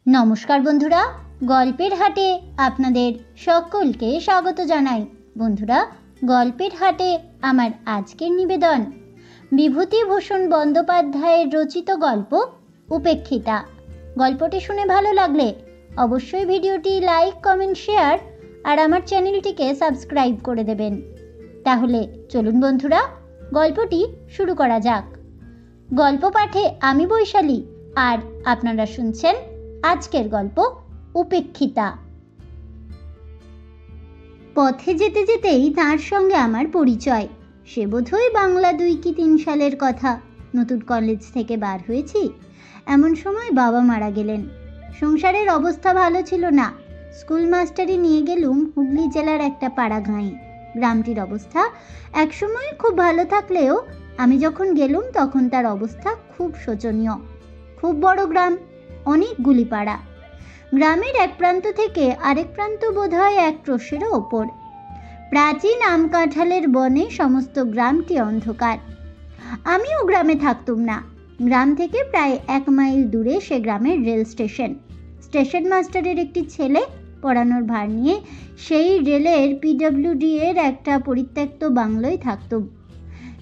নমস্কার বন্ধুরা, গল্পের হাটে আপনাদের সকলকে স্বাগত জানাই। বন্ধুরা, গল্পের হাটে আমার আজকের নিবেদন বিভূতিভূষণ বন্দ্যোপাধ্যায়ের রচিত গল্প উপেক্ষিতা। গল্পটি শুনে ভালো লাগলে অবশ্যই ভিডিওটি লাইক, কমেন্ট, শেয়ার আর আমার চ্যানেলটিকে সাবস্ক্রাইব করে দেবেন। তাহলে চলুন বন্ধুরা, গল্পটি শুরু করা যাক। গল্প পাঠে আমি বৈশালী, আর আপনারা শুনছেন আজকের গল্প উপেক্ষিতা। পথে যেতে যেতেই তার সঙ্গে আমার পরিচয়। সে বোধহয় বাংলা 2 কি 3 সালের কথা। নতুন কলেজ থেকে বার হয়েছি, এমন সময় বাবা মারা গেলেন। সংসারের অবস্থা ভালো ছিল না। স্কুল মাস্টারি নিয়ে গেলুম হুগলি জেলার একটা পাড়া গাঁয়ে। গ্রামটির অবস্থা একসময় খুব ভালো থাকলেও আমি যখন গেলুম তখন তার অবস্থা খুব শোচনীয়। খুব বড় গ্রাম, অনেকগুলি পাড়া। গ্রামের এক প্রান্ত থেকে আরেক প্রান্ত বোধহয় 1 ক্রোশেরও ওপর। প্রাচীন আম কাঁঠালের বনে সমস্ত গ্রামটি অন্ধকার। আমিও গ্রামে থাকতুম না। গ্রাম থেকে প্রায় 1 মাইল দূরে সে গ্রামের রেল স্টেশন। স্টেশন মাস্টারের একটি ছেলে পড়ানোর ভার নিয়ে সেই রেলের PWD এর একটা পরিত্যক্ত বাংলোয় থাকতুম।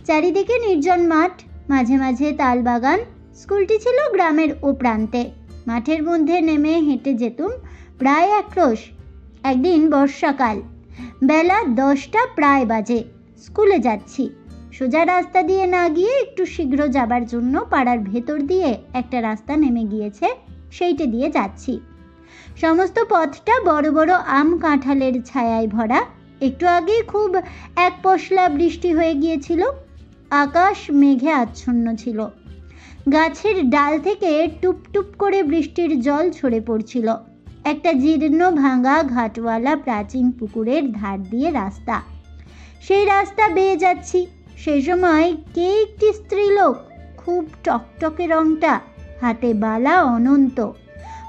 চারিদিকে নির্জন মাঠ, মাঝে মাঝে তাল বাগান। স্কুলটি ছিল গ্রামের ও প্রান্তে। মাঠের মধ্যে নেমে হেঁটে যেতুম প্রায় 1 ক্রোশ। একদিন বর্ষাকাল, বেলা 10টা প্রায় বাজে। স্কুলে যাচ্ছি। সোজা রাস্তা দিয়ে না গিয়ে একটু শীঘ্র যাবার জন্য পাড়ার ভেতর দিয়ে একটা রাস্তা নেমে গিয়েছে, সেইটা দিয়ে যাচ্ছি। সমস্ত পথটা বড় বড় আম কাঁঠালের ছায়ায় ভরা। একটু আগে খুব এক পশলা বৃষ্টি হয়ে গিয়েছিল। আকাশ মেঘে আচ্ছন্ন ছিল। গাছের ডাল থেকে টুপ টুপ করে বৃষ্টির জল ঝরে পড়ছিল। একটা জীর্ণ ভাঙা ঘাটওয়ালা প্রাচীন পুকুরের ধার দিয়ে রাস্তা। সেই রাস্তা বেয়ে যাচ্ছি। সেই সময় কে একটি স্ত্রীলোক, খুব টকটকে রংটা, হাতে বালা অনন্ত,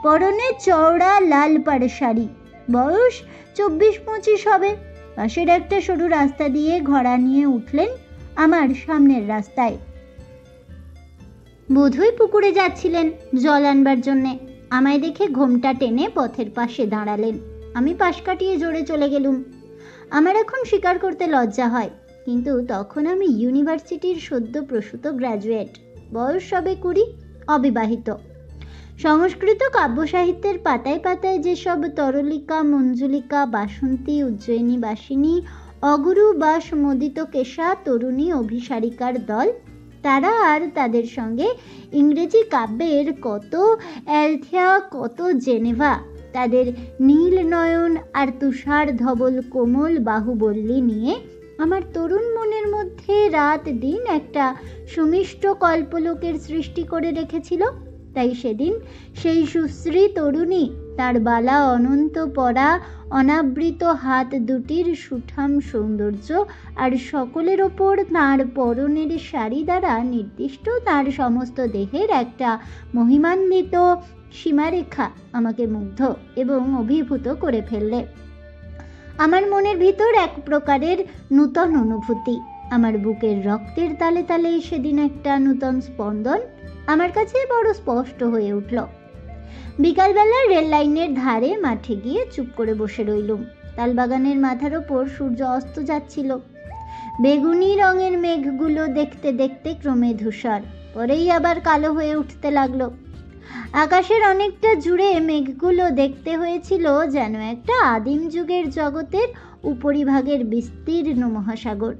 পরনে চওড়া লাল পাড় শাড়ি, বয়স 24-25 হবে। পাশের একটা সরু রাস্তা দিয়ে ঘোড়া নিয়ে উঠলেন আমার সামনের রাস্তায়। বোধহয় পুকুরে যাচ্ছিলেন জল আনবার জন্যে। আমায় দেখে ঘোমটা টেনে পথের পাশে দাঁড়ালেন। আমি পাশ কাটিয়ে জোরে চলে গেলুম। আমার এখন স্বীকার করতে লজ্জা হয়, কিন্তু তখন আমি ইউনিভার্সিটির সদ্য প্রসূত গ্র্যাজুয়েট, বয়স সবে 20, অবিবাহিত। সংস্কৃত কাব্য সাহিত্যের পাতায় পাতায় যেসব তরলিকা, মঞ্জুলিকা, বাসন্তী, উজ্জয়িনী বাসিনী, অগুরু বাস মোদিত কেশা তরুণী অভিসারিকার দল, তারা আর তাদের সঙ্গে ইংরেজি কাব্যের কত অ্যালথিয়া, কত জেনেভা, তাদের নীল নয়ন আর তুষার ধবল কোমল বাহুবল্লী নিয়ে আমার তরুণ মনের মধ্যে রাত দিন একটা সুমিষ্ট কল্পলোকের সৃষ্টি করে রেখেছিল। তাই সেদিন সেই সুশ্রী তরুণী, তার বালা অনন্ত পরা, অনাবৃত হাত দুটির সুঠাম সৌন্দর্য আর সকলের ওপর তাঁর পরনের শাড়ি দ্বারা নির্দিষ্ট তাঁর সমস্ত দেহের একটা মহিমান্বিত সীমারেখা আমাকে মুগ্ধ এবং অভিভূত করে ফেললে। আমার মনের ভিতর এক প্রকারের নূতন অনুভূতি। আমার বুকের রক্তের তালে তালে সেদিন একটা নূতন স্পন্দন আমার কাছে বড় স্পষ্ট হয়ে উঠল। বিকালবেলা রেল লাইনের ধারে মাঠে গিয়ে চুপ করে বসে রইলুম। তালবাগানের মাথার ওপর সূর্য অস্ত যাচ্ছিল। বেগুনি রঙের মেঘগুলো দেখতে দেখতে ক্রমে ধূসর, পরেই আবার কালো হয়ে উঠতে লাগলো। আকাশের অনেকটা জুড়ে মেঘগুলো দেখতে হয়েছিল যেন একটা আদিম যুগের জগতের উপরিভাগের বিস্তীর্ণ মহাসাগর।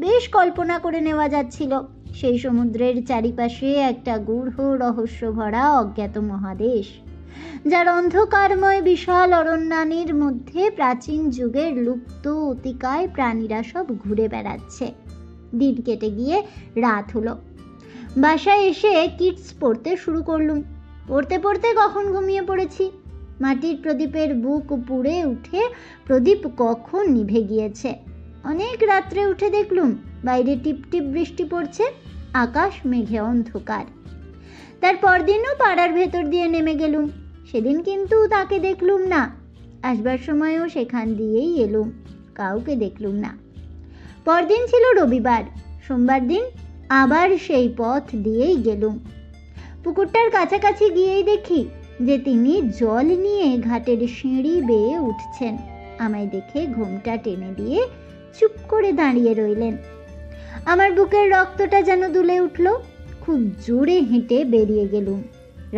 বেশ কল্পনা করে নেওয়া যাচ্ছিল সেই সমুদ্রের চারিপাশে একটা গূঢ় রহস্য ভরা অজ্ঞাত মহাদেশ, যার অন্ধকারময় বিশাল অরণ্যানীর মধ্যে প্রাচীন যুগের লুপ্ত অতিকায় প্রাণীরা সব ঘুরে বেড়াচ্ছে। দিন কেটে গিয়ে রাত হলো। বাসায় এসে কিটস পড়তে শুরু করলুম। পড়তে পড়তে কখন ঘুমিয়ে পড়েছি। মাটির প্রদীপের বুক পুড়ে উঠে প্রদীপ কখন নিভে গিয়েছে। অনেক রাত্রে উঠে দেখলুম বাইরে টিপ টিপ বৃষ্টি পড়ছে, আকাশ মেঘে অন্ধকার। তার পরদিনও পাড়ার ভেতর দিয়ে নেমে গেলুম। সেদিন কিন্তু তাকে দেখলুম না। আসবার সময়ও সেখান দিয়েই এলুম, কাউকে দেখলুম না। পরদিন ছিল রবিবার। সোমবার দিন আবার সেই পথ দিয়েই গেলুম। পুকুরটার কাছাকাছি গিয়েই দেখি যে তিনি জল নিয়ে ঘাটের সিঁড়ি বেয়ে উঠছেন। আমায় দেখে ঘোমটা টেনে দিয়ে চুপ করে দাঁড়িয়ে রইলেন। আমার বুকের রক্তটা যেন দুলে উঠল। খুব জোরে হেঁটে বেরিয়ে গেলুম।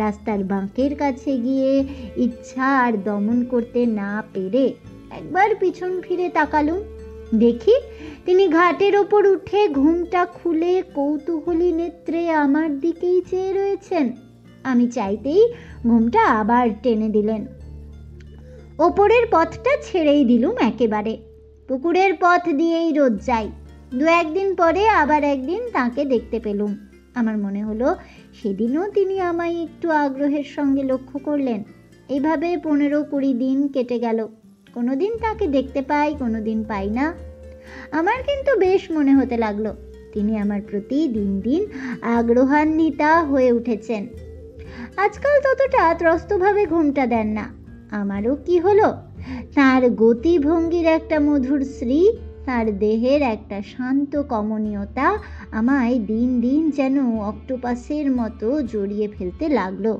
রাস্তার বাঁকের কাছে গিয়ে ইচ্ছা আর দমন করতে না পেরে একবার পিছন ফিরে তাকালুম। দেখি তিনি ঘাটের ওপর উঠে ঘুমটা খুলে কৌতূহলী নেত্রে আমার দিকেই চেয়ে রয়েছেন। আমি চাইতেই ঘুমটা আবার টেনে দিলেন। ওপরের পথটা ছেড়েই দিলুম একেবারে। পুকুরের পথ দিয়েই রোজ যাই। দু একদিন পরে আবার একদিন তাকে দেখতে পেলুম। আমার মনে হলো সেদিনও তিনি আমায় একটু আগ্রহের সঙ্গে লক্ষ্য করলেন। এইভাবে 15-20 দিন কেটে গেল। কোনোদিন তাকে দেখতে পাই, কোনোদিন পাই না। আমার কিন্তু বেশ মনে হতে লাগলো তিনি আমার প্রতি দিন দিন আগ্রহান্বিতা হয়ে উঠেছেন। আজকাল ততটা ত্রস্তভাবে ঘুমটা দেন না। আমারও কি হলো, তার গতিভঙ্গির একটা মধুর শ্রী, তার দেহের একটা শান্ত কমনীয়তা আমায় দিন দিন যেন অক্টোপাসের মতো জড়িয়ে ফেলতে লাগলো।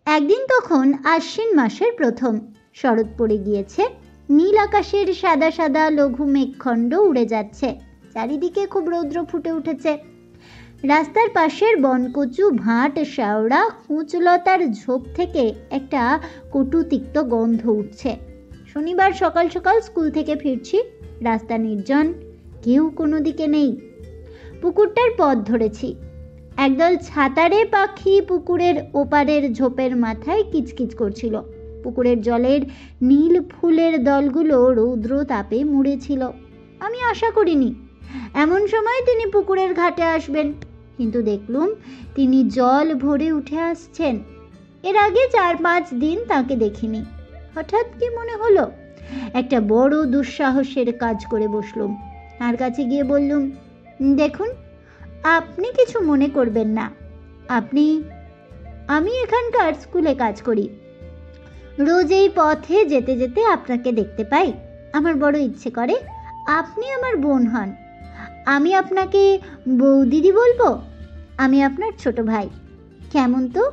একদিন তখন আশ্বিন মাসের প্রথম। শরৎ পড়ে গিয়েছে। নীল আকাশের সাদা সাদা লঘু মেঘখণ্ড উড়ে যাচ্ছে। চারিদিকে খুব রৌদ্র ফুটে উঠেছে। রাস্তার পাশের বনকচু, ভাট, শ্যাওড়া, কুঁচলতার ঝোপ থেকে একটা কটু তিক্ত গন্ধ উঠছে। শনিবার সকাল সকাল স্কুল থেকে ফিরছি। রাস্তা নির্জন, কেউ কোনো দিকে নেই। পুকুরটার পথ ধরেছি। একদল ছাতারে পাখি পুকুরের ওপারের ঝোপের মাথায় কিচকিচ করছিল। পুকুরের জলের নীল ফুলের দলগুলো রৌদ্র তাপে মুড়েছিল। আমি আশা করিনি এমন সময় তিনি পুকুরের ঘাটে আসবেন, কিন্তু দেখলুম তিনি জল ভরে উঠে আসছেন। এর আগে 4-5 দিন তাকে দেখিনি। হঠাৎ কি মনে হলো, একটা বড় দুঃসাহসের কাজ করে বসলুম। তার কাছে গিয়ে বললুম, দেখুন, আপনি কিছু মনে করবেন না। আমি এখানকার স্কুলে কাজ করি। রোজ এই পথে যেতে যেতে আপনাকে দেখতে পাই। আমার বড় ইচ্ছে করে আপনি আমার বোন হন। আমি আপনাকে বৌদিদি বলবো। আমি আপনার ছোট ভাই। কেমন তো?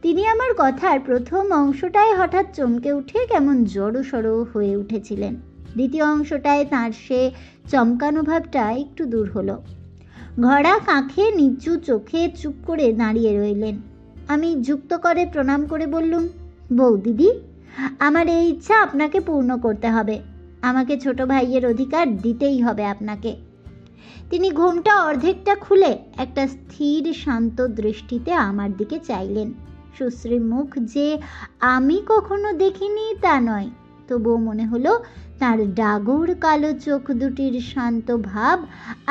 তিনি আমার কথার প্রথম অংশটায় হঠাৎ চমকে উঠে কেমন জড়সড় হয়ে উঠেছিলেন। দ্বিতীয় অংশটায় তাঁর সে চমকানো ভাবটা একটু দূর হলো। ঘোড়া কাঁখে নিচু চোখে চুপ করে দাঁড়িয়ে রইলেন। আমি যুক্ত করে প্রণাম করে বললুম, বৌদিদি, আমার এই ইচ্ছা আপনাকে পূর্ণ করতে হবে। আমাকে ছোট ভাইয়ের অধিকার দিতেই হবে আপনাকে। তিনি ঘোমটা অর্ধেকটা খুলে একটা স্থির শান্ত দৃষ্টিতে আমার দিকে চাইলেন। সুশ্রী মুখ যে আমি কখনো দেখিনি তা নয়, তবুও মনে হলো তার ডাগর কালো চোখ দুটির শান্ত ভাব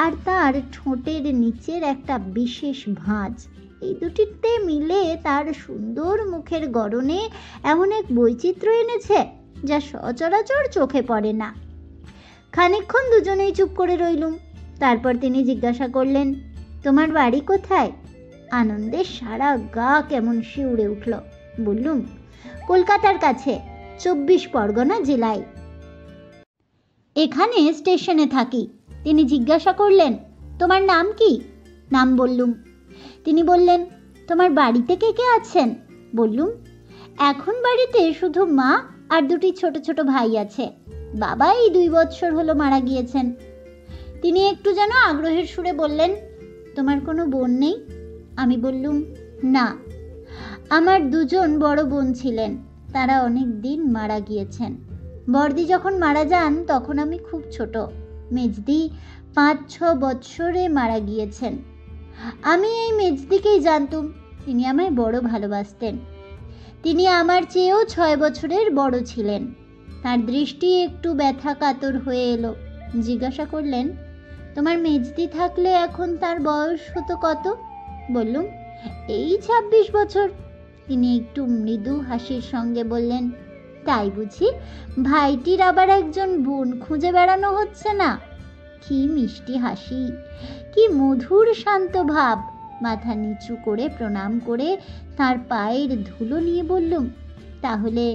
আর তার ঠোঁটের নিচের একটা বিশেষ ভাঁজ, এই দুটিতে মিলে তার সুন্দর মুখের গড়নে এমন এক বৈচিত্র্য এনেছে যা সচরাচর চোখে পড়ে না। খানিকক্ষণ দুজনেই চুপ করে রইলুম। তারপর তিনি জিজ্ঞাসা করলেন, তোমার বাড়ি কোথায়? আনন্দে সারা গা কেমন শিউরে উঠল। বললুম, কলকাতার কাছে, 24 পরগনা জেলায়। এখানে স্টেশনে থাকি। তিনি জিজ্ঞাসা করলেন, তোমার নাম কি? নাম বললুম। তিনি বললেন, তোমার বাড়িতে কে কে আছেন? বললুম, এখন বাড়িতে শুধু মা আর 2টি ছোট ছোট ভাই আছে। বাবা এই 2 বৎসর হলো মারা গিয়েছেন। তিনি একটু যেন আগ্রহের সুরে বললেন, তোমার কোনো বোন নেই? আমি বললুম, না, আমার 2জন বড় বোন ছিলেন, তারা অনেক দিন মারা গিয়েছেন। বড়দি যখন মারা যান তখন আমি খুব ছোট। মেজদি 5-6 বৎসরে মারা গিয়েছেন। আমি এই মেজদিকেই জানতুম। তিনি আমায় বড় ভালোবাসতেন। তিনি আমার চেয়েও 6 বছরের বড় ছিলেন। তার দৃষ্টি একটু ব্যথা কাতর হয়ে এলো। জিজ্ঞাসা করলেন, তোমার মেজদি থাকলে এখন তার বয়স হতো কত? বললুম, এই 26 বছর। তিনি একটু মৃদু হাসির সঙ্গে বললেন, তাই বুঝি? ভাইটির আবার একজন বোন খুঁজে বেড়ানো হচ্ছে না? কি মিষ্টি হাসি, কি মধুর শান্ত ভাব। মাথা নিচু করে প্রণাম করে তার পায়ের ধুলো নিয়ে বললুম, তাহলে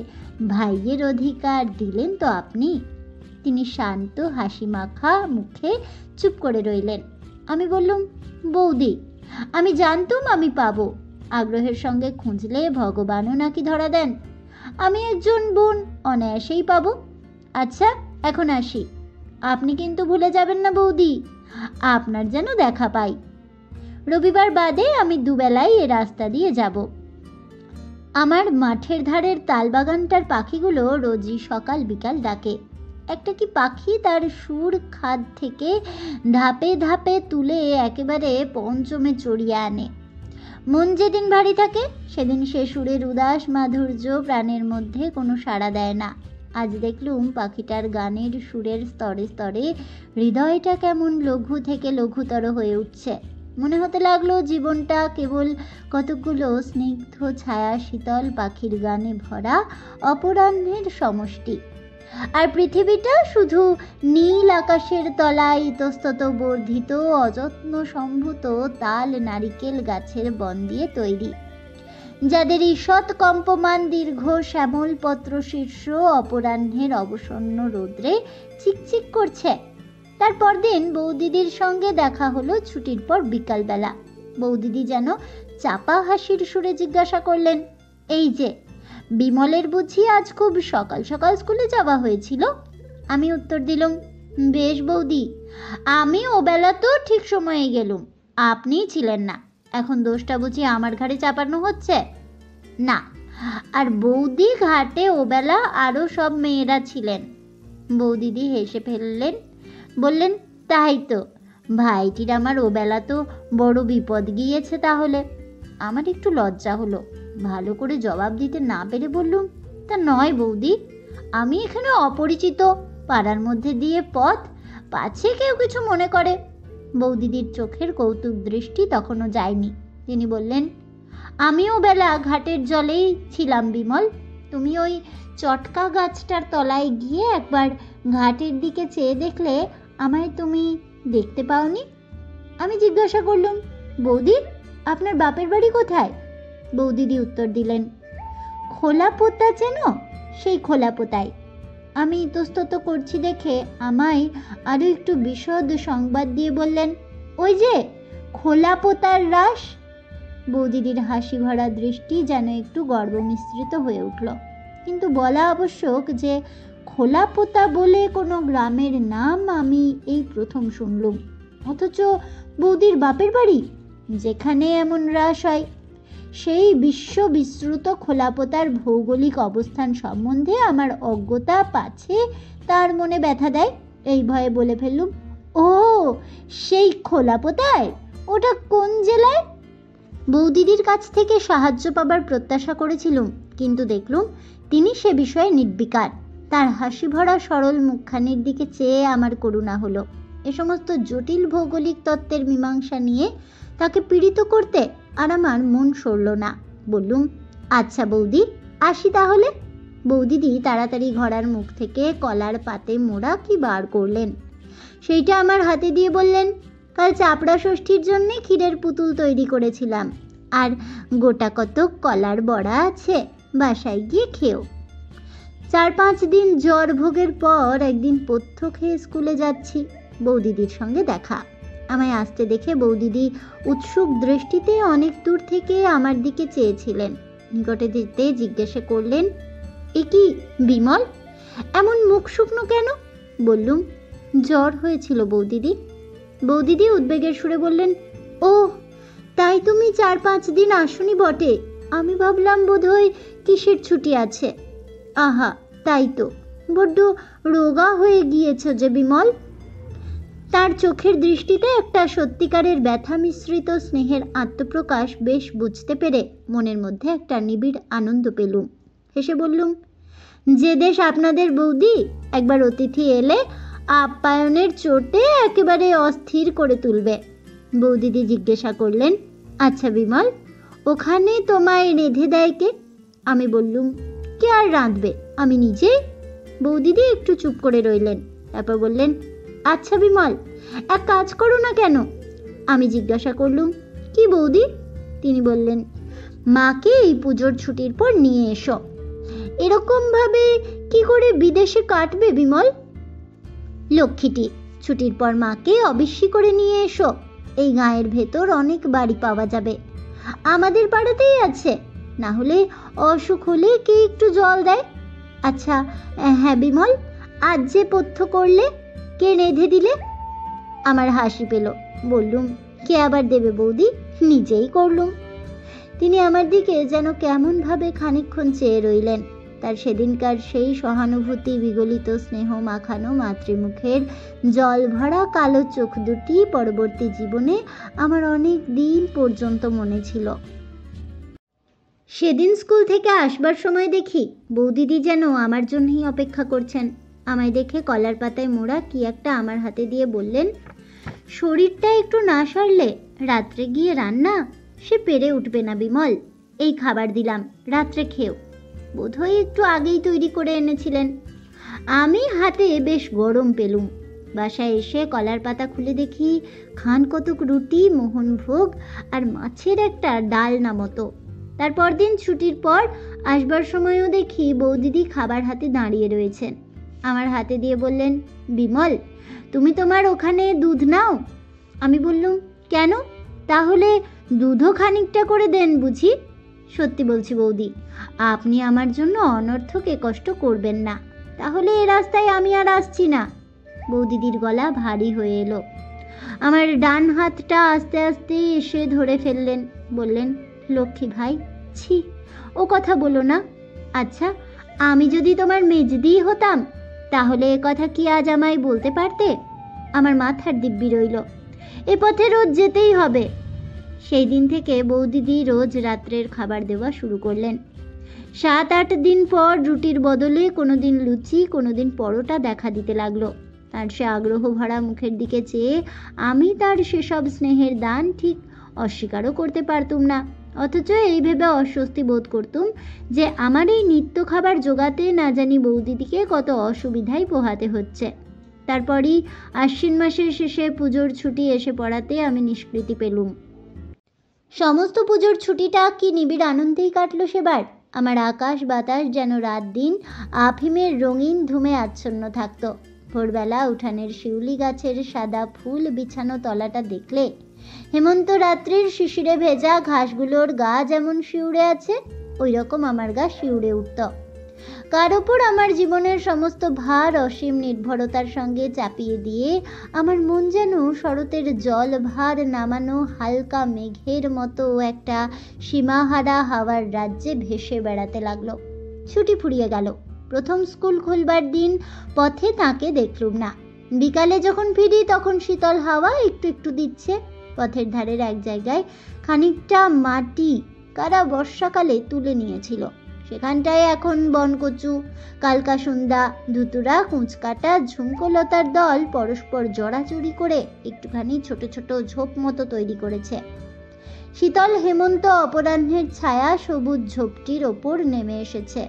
ভাইয়ের অধিকার দিলেন তো আপনি? তিনি শান্ত হাসি মাখা মুখে চুপ করে রইলেন। আমি বললুম, বৌদি, আমি জানতুম আমি পাবো। আগ্রহের সঙ্গে খুঁজলে ভগবানও নাকি ধরা দেন। আমি একজন বোন অনায়াসেই পাবো। আচ্ছা, এখন আসি। আপনি কিন্তু ভুলে যাবেন না বৌদি, আপনার যেন দেখা পাই। রবিবার বাদে আমি দুবেলাই এ রাস্তা দিয়ে যাব। আমার মাঠের ধারের তালবাগানটার পাখিগুলো রোজই সকাল বিকাল ডাকে। একটা কি পাখি তার সুর খাদ থেকে ধাপে ধাপে তুলে একেবারে পঞ্চমে চড়িয়ে আনে। মন যেদিন ভারী থাকে সেদিন সে সুরের উদাস মাধুর্য প্রাণের মধ্যে কোনো সাড়া দেয় না। আজ দেখলুম পাখিটার গানের সুরের স্তরে স্তরে হৃদয়টা কেমন লঘু থেকে লঘুতর হয়ে উঠছে। মনে হতে লাগলো জীবনটা কেবল কতকগুলো স্নিগ্ধ ছায়া শীতল পাখির গানে ভরা অপরাহ্নের সমষ্টি, আর পৃথিবীটা শুধু নীল আকাশের তলায় ইতস্তত বর্ধিত অযত্ন সম্ভূত তাল নারিকেল গাছের বন দিয়ে তৈরি, যাদের ঈষৎ কম্পমান দীর্ঘ শ্যামল পত্র শীর্ষ অপরাহ্নের অবসন্ন রৌদ্রে চিকচিক করছে। তারপর দিন বৌদিদির সঙ্গে দেখা হলো ছুটির পর বিকালবেলা। বৌদিদি যেন চাপা হাসির সুরে জিজ্ঞাসা করলেন, এই যে বিমলের বুঝি আজ খুব সকাল সকাল স্কুলে যাওয়া হয়েছিল? আমি উত্তর দিলাম, বেশ বৌদি, আমি ওবেলা তো ঠিক সময়ে গেলুম, আপনিই ছিলেন না। এখন দোষটা বুঝি আমার ঘাড়ে চাপানো হচ্ছে? না, আর বৌদি ঘাটে ওবেলা আরও সব মেয়েরা ছিলেন। বৌদিদি হেসে ফেললেন, বললেন, তাই তো, ভাইটির আমার ওবেলা তো বড় বিপদ গিয়েছে তাহলে। আমার একটু লজ্জা হলো, ভালো করে জবাব দিতে না পেরে বললুম, তা নয় বৌদি, আমি এখানে অপরিচিত, পাড়ার মধ্যে দিয়ে পথ, পাছে কেউ কিছু মনে করে। বৌদিদির চোখের কৌতুক দৃষ্টি তখনও যায়নি। তিনি বললেন, আমিও বেলা ঘাটের জলেই ছিলাম বিমল, তুমি ওই চটকা গাছটার তলায় গিয়ে একবার ঘাটের দিকে চেয়ে দেখলে আমায় তুমি দেখতে পাওনি? আমি জিজ্ঞাসা করলুম, বৌদি, আপনার বাপের বাড়ি কোথায়? বৌদিদি উত্তর দিলেন, খোলাপোতা চেনো? সেই খোলাপোতায়। আমি ইতস্তত করছি দেখে আমায় আরও একটু বিশদ সংবাদ দিয়ে বললেন, ওই যে খোলাপোতার রাস। বৌদিদির হাসি ভরা দৃষ্টি যেন একটু গর্ব মিশ্রিত হয়ে উঠল। কিন্তু বলা আবশ্যক যে খোলাপোতা বলে কোনো গ্রামের নাম আমি এই প্রথম শুনলুম, অথচ বৌদির বাপের বাড়ি যেখানে এমন রাস হয়, সেই বিশ্ব বিস্তৃত খোলাপোতার ভৌগোলিক অবস্থান সম্বন্ধে আমার অজ্ঞতা পাছে তার মনে ব্যথা দেয়, এই ভয়ে বলে ফেললুম, ও সেই খোলাপোতায়? ওটা কোন জেলায়? বৌদিদির কাছ থেকে সাহায্য পাবার প্রত্যাশা করেছিলুম, কিন্তু দেখলুম তিনি সে বিষয়ে নির্বিকার। তার হাসি ভরা সরল মুখখানির দিকে চেয়ে আমার করুণা হলো। এ সমস্ত জটিল ভৌগোলিক তত্ত্বের মীমাংসা নিয়ে তাকে পীড়িত করতে আর আমার মন সরল না। বললুম, আচ্ছা বৌদি, আসি তাহলে। বৌদিদি তাড়াতাড়ি ঘোড়ার মুখ থেকে কলার পাতে মোড়া কি বার করলেন, সেইটা আমার হাতে দিয়ে বললেন, কাল চাপড়া ষষ্ঠীর জন্যে ক্ষীরের পুতুল তৈরি করেছিলাম, আর গোটা কতক কলার বড়া আছে, বাসায় গিয়ে খেও। 4-5 দিন জ্বর ভোগের পর একদিন পথ্য খেয়ে স্কুলে যাচ্ছি, বৌদিদির সঙ্গে দেখা। আমায় আসতে দেখে বৌদিদি উৎসুক দৃষ্টিতে অনেক দূর থেকে আমার দিকে চেয়েছিলেন। নিকটে যেতে জিজ্ঞাসা করলেন, এ কি বিমল, এমন মুখ শুকনো কেন? বললুম, জ্বর হয়েছিল বৌদিদি। বৌদিদি উদ্বেগের সুরে বললেন, ও তাই তুমি 4-5 দিন আসনি বটে, আমি ভাবলাম বোধহয় কিসের ছুটি আছে। আহা, তাই তো, বড্ড রোগা হয়ে গিয়েছ যে বিমল। তার চোখের দৃষ্টিতে একটা সত্যিকারের ব্যথা মিশ্রিত স্নেহের আত্মপ্রকাশ বেশ বুঝতে পেরে মনের মধ্যে একটা নিবিড় আনন্দ পেলুম। হেসে বললুম, যে দেশ আপনাদের বৌদি, একবার অতিথি এলে আপ্যায়নের চোটে একেবারে অস্থির করে তুলবে। বৌদিদি জিজ্ঞাসা করলেন, আচ্ছা বিমল, ওখানে তোমায় রেঁধে দেয় কে? আমি বললুম, কে আর রাঁধবে, আমি নিজেই। বৌদিদি একটু চুপ করে রইলেন, তারপর বললেন, আচ্ছা বিমল, এক কাজ করো না কেন? আমি জিজ্ঞাসা করলুম, কি বৌদি? তিনি বললেন, মাকে এই পুজোর ছুটির পর নিয়ে এসো। এরকম ভাবে কি করে বিদেশে কাটবে বিমল? লক্ষ্মীটি, ছুটির পর মাকে অবশ্যই করে নিয়ে এসো। এই গাঁয়ের ভেতর অনেক বাড়ি পাওয়া যাবে। আমাদের পাড়াতেই আছে, না হলে অসুখ হলে কে একটু জল দেয়? আচ্ছা, হ্যাঁ বিমল, আজ যে পথ্য করলে কে রেঁধে দিলে? আমার হাসি পেল। বললুম, কে আবার দেবে বৌদি, নিজেই করলুম। তিনি আমার দিকে যেন কেমনভাবে খানিকক্ষণ চেয়ে রইলেন। তার সেদিনকার সেই সহানুভূতি বিগলিত স্নেহ মাখানো মাতৃমুখের জল ভরা কালো চোখ দুটি পরবর্তী জীবনে আমার অনেক দিন পর্যন্ত মনে ছিল। সেদিন স্কুল থেকে আসবার সময় দেখি বৌদিদি যেন আমার জন্যই অপেক্ষা করছেন। আমায় দেখে কলার পাতায় মোড়া কি একটা আমার হাতে দিয়ে বললেন, শরীরটা একটু না সারলে রাত্রে গিয়ে রান্না সে পেরে উঠবে না বিমল, এই খাবার দিলাম, রাত্রে খেও। বোধহয় একটু আগেই তৈরি করে এনেছিলেন। আমি হাতে বেশ গরম পেলুম। বাসায় এসে কলার পাতা খুলে দেখি খান কতক রুটি, মোহনভোগ আর মাছের একটা ডালনা মতো। তারপর দিন ছুটির পর আসবার সময়ও দেখি বৌদিদি খাবার হাতে দাঁড়িয়ে রয়েছেন। আমার হাতে দিয়ে বললেন, বিমল, তুমি তোমার ওখানে দুধ নাও? আমি বললুম, কেন? তাহলে দুধও খানিকটা করে দেন বুঝি? সত্যি বলছি বৌদি, আপনি আমার জন্য অনর্থক এ কষ্ট করবেন না, তাহলে এ রাস্তায় আমি আর আসছি না। বৌদিদির গলা ভারী হয়ে এলো। আমার ডান হাতটা আস্তে আস্তে এসে ধরে ফেললেন। বললেন, লক্ষ্মী ভাই, ছি, ও কথা বলো না। আচ্ছা, আমি যদি তোমার মেজদি হতাম তাহলে এ কথা কি আজ আমায় বলতে পারতে? আমার মাথার দিব্যি রইল। এ পথে রোজ যেতেই হবে। সেই দিন থেকে বৌদিদি রোজ রাত্রের খাবার দেওয়া শুরু করলেন। 7-8 দিন পর রুটির বদলে কোনোদিন লুচি, কোনোদিন পরোটা দেখা দিতে লাগলো। তার সে আগ্রহ ভরা মুখের দিকে চেয়ে আমি তার সেসব স্নেহের দান ঠিক অস্বীকারও করতে পারতুম না। অথচ এই ভেবে অস্বস্তি বোধ করতুম যে আমার এই নিত্য খাবার জোগাতে না জানি বৌদিদিকে কত অসুবিধায় পোহাতে হচ্ছে। তারপরই আশ্বিন মাসের শেষে পুজোর ছুটি এসে পড়াতে আমি নিষ্কৃতি পেলুম। সমস্ত পুজোর ছুটিটা কি নিবিড় আনন্দেই কাটল সেবার। আমার আকাশ বাতাস যেন রাত দিন আফিমের রঙিন ধুমে আচ্ছন্ন থাকত। ভোরবেলা উঠানের শিউলি গাছের সাদা ফুল বিছানো তলাটা দেখলে হেমন্ত রাত্রির শিশিরে ভেজা ঘাসগুলোর গা যেমন শিউরে আছে, ওই রকম আমার গা শিউরে উঠত। কার ওপর আমার জীবনের সমস্ত ভার অসীম নির্ভরতার সঙ্গে চাপিয়ে দিয়ে আমার মন যেন শরতের জল ভার নামানো হালকা মেঘের মতো একটা সীমাহারা হাওয়ার রাজ্যে ভেসে বেড়াতে লাগলো। ছুটি ফুরিয়ে গেল। প্রথম স্কুল খুলবার দিন পথে তাকে দেখলুম না। বিকালে যখন ফিরি তখন শীতল হাওয়া একটু একটু দিচ্ছে। পথের ধারের এক জায়গায় খানিকটা মাটি কারা বর্ষাকালে তুলে নিয়েছিল। সেখানটায় এখন বনকচু, কালকাসুন্দা, ধুতুরা, কুঁচকাটা, ঝুমকোলতার দল পরস্পর জড়াজড়ি করে একটুখানি ছোট ছোট ঝোপ মতো তৈরি করেছে। শীতল হেমন্ত অপরাহ্নের ছায়া সবুজ ঝোপটির ওপর নেমে এসেছে।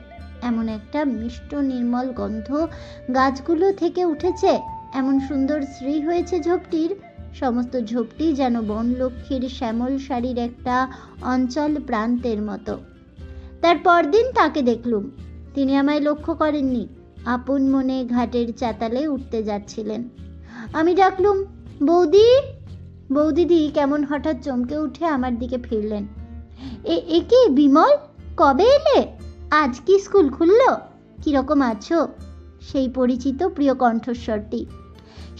এমন একটা মিষ্ট নির্মল গন্ধ গাছগুলো থেকে উঠেছে, এমন সুন্দর শ্রী হয়েছে ঝোপটির। সমস্ত ঝোপটি যেন বনলক্ষ্মীর শ্যামল শাড়ির একটা অঞ্চল প্রান্তের মতো। তার পরদিন তাকে দেখলুম। তিনি আমায় লক্ষ্য করেননি। আপন মনে ঘাটের চাতালে উঠতে যাচ্ছিলেন। আমি ডাকলুম, বৌদি। বৌদিদি কেমন হঠাৎ চমকে উঠে আমার দিকে ফিরলেন। এ কি বিমল, কবে এলে? আজ কি স্কুল খুলল? কিরকম আছো? সেই পরিচিত প্রিয় কণ্ঠস্বরটি,